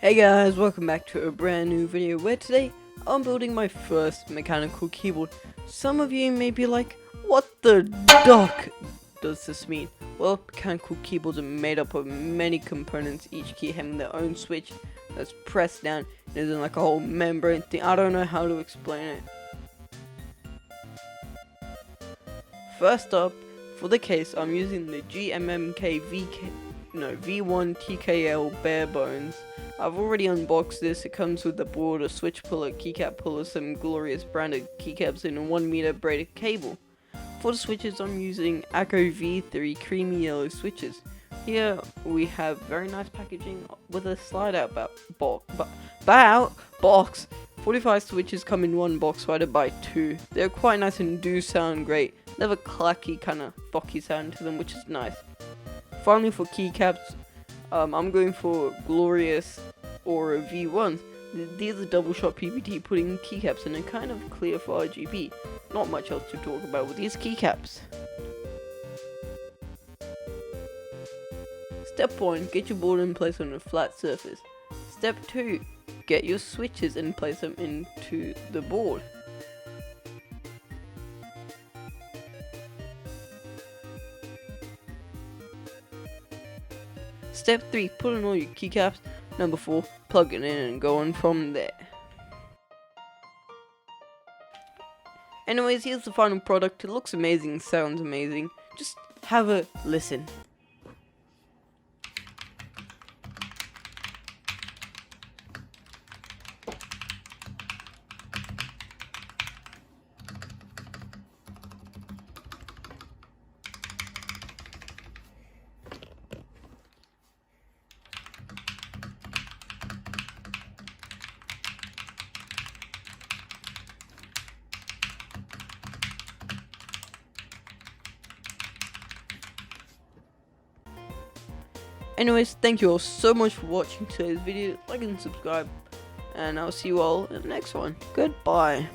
Hey guys, welcome back to a brand new video where today I'm building my first mechanical keyboard. Some of you may be like, what the duck does this mean? Well, mechanical keyboards are made up of many components, each key having their own switch that's pressed down. It isn't like a whole membrane thing. I don't know how to explain it. First up, for the case, I'm using the GMMK V1 TKL bare bones. I've already unboxed this. It comes with the board, a switch puller, keycap puller, some glorious branded keycaps, and a 1 meter braided cable. For the switches, I'm using Acco V3 creamy yellow switches. Here we have very nice packaging with a slide out box. 45 switches come in one box, so I had to buy two. They're quite nice and do sound great. They have a clacky kind of bocky sound to them, which is nice. Finally, for keycaps, I'm going for glorious Aura V1s. These are double shot PVT putting keycaps in a kind of clear for RGB. Not much else to talk about with these keycaps. Step 1, get your board in place on a flat surface. Step 2, get your switches and place them into the board. Step 3, put in all your keycaps. Number 4, plug it in and go on from there. Anyways, here's the final product. It looks amazing, sounds amazing. Just have a listen. Anyways, thank you all so much for watching today's video. Like and subscribe, and I'll see you all in the next one. Goodbye.